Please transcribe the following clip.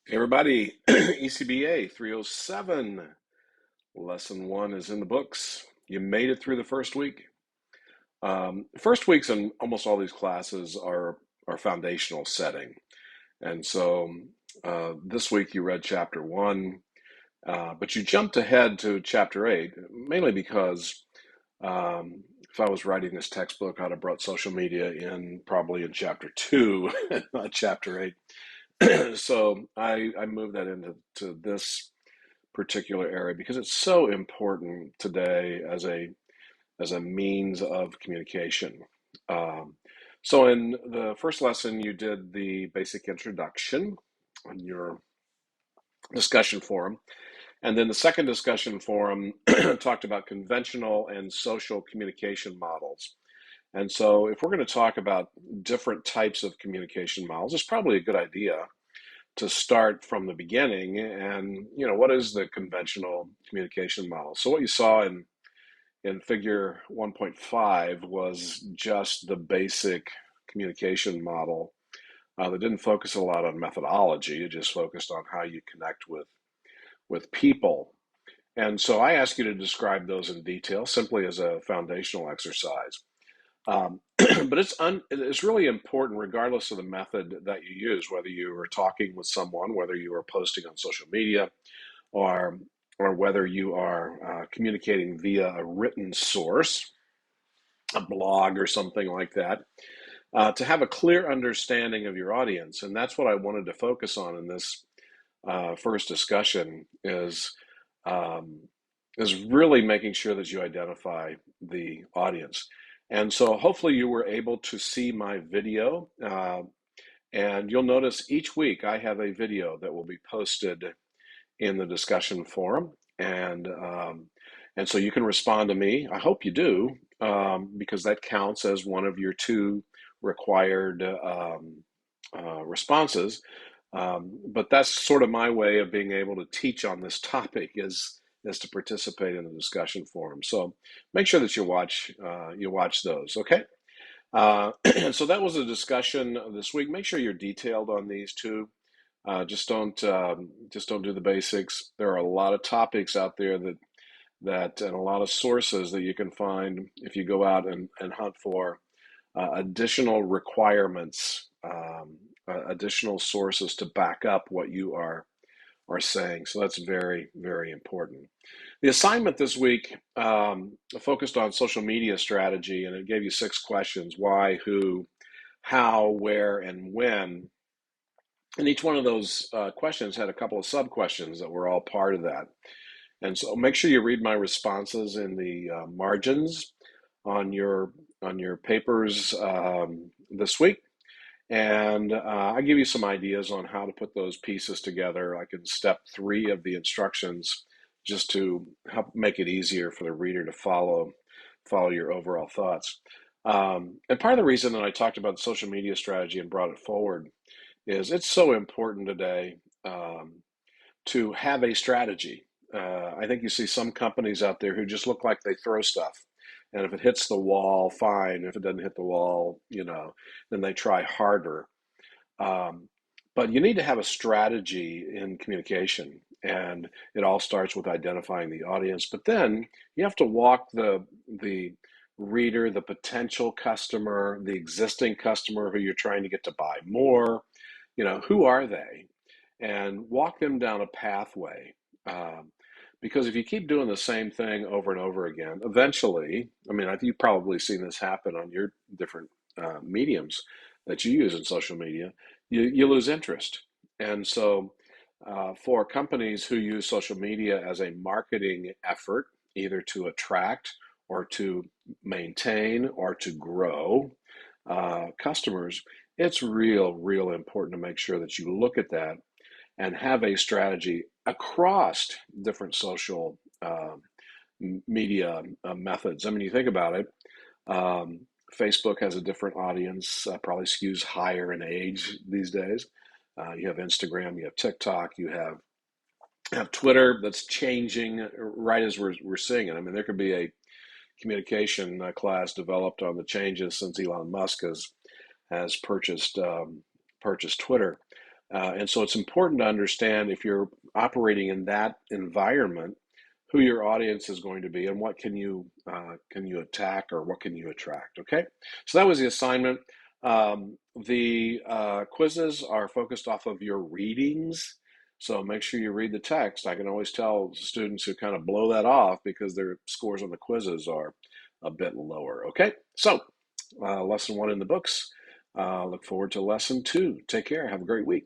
Hey everybody, ECBA 307, lesson one is in the books. You made it through the first week. First weeks in almost all these classes are foundational setting. And so this week you read chapter one, but you jumped ahead to chapter eight, mainly because if I was writing this textbook, I'd have brought social media in probably in chapter two, not chapter eight. So I moved that into this particular area because it's so important today as a means of communication. Um, so in the first lesson, you did the basic introduction on your discussion forum, and then the second discussion forum talked about conventional and social communication models. And so, if we're going to talk about different types of communication models, it's probably a good idea to start from the beginning and what is the conventional communication model. So what you saw in figure 1.5 was just the basic communication model that didn't focus a lot on methodology. It just focused on how you connect with people. And so I ask you to describe those in detail simply as a foundational exercise. But it's really important, regardless of the method that you use, whether you are talking with someone, whether you are posting on social media, or whether you are communicating via a written source, a blog or something like that, to have a clear understanding of your audience. And that's what I wanted to focus on in this first discussion um, is really making sure that you identify the audience. And so hopefully you were able to see my video. And you'll notice each week I have a video that will be posted in the discussion forum. And so you can respond to me. I hope you do, because that counts as one of your two required responses. But that's sort of my way of being able to teach on this topic is to participate in the discussion forum. So make sure that you watch those. Okay. So that was a discussion this week. Make sure you're detailed on these two. Just don't do the basics. There are a lot of topics out there that and a lot of sources that you can find if you go out and hunt for additional requirements, additional sources to back up what you are saying. So that's very, very important. The assignment this week focused on social media strategy, and it gave you 6 questions: why, who, how, where, and when. And each one of those questions had a couple of sub questions that were all part of that. And so make sure you read my responses in the margins on your papers this week. And I give you some ideas on how to put those pieces together, like in step 3 of the instructions, just to help make it easier for the reader to follow your overall thoughts. And part of the reason that I talked about social media strategy and brought it forward is it's so important today to have a strategy. I think you see some companies out there who just look like they throw stuff. And if it hits the wall, fine. If it doesn't hit the wall, then they try harder. Um, but you need to have a strategy in communication. And it all starts with identifying the audience. But then you have to walk the reader, the potential customer, the existing customer who you're trying to get to buy more. Who are they? And walk them down a pathway. Um, because if you keep doing the same thing over and over again, eventually, I mean, you've probably seen this happen on your different mediums that you use in social media, you lose interest. And so, for companies who use social media as a marketing effort, either to attract or to maintain or to grow customers, it's real important to make sure that you look at that and have a strategy across different social media methods. I mean, you think about it, um, Facebook has a different audience, probably skews higher in age these days. You have Instagram, you have TikTok, you have Twitter that's changing right as we're seeing it. I mean, there could be a communication class developed on the changes since Elon Musk has purchased Twitter. And so it's important to understand if you're operating in that environment, who your audience is going to be and what can you attack or what can you attract. Okay, so that was the assignment. The quizzes are focused off of your readings, so make sure you read the text. I can always tell students who kind of blow that off because their scores on the quizzes are a bit lower. Okay, so lesson 1 in the books. Look forward to lesson 2. Take care. Have a great week.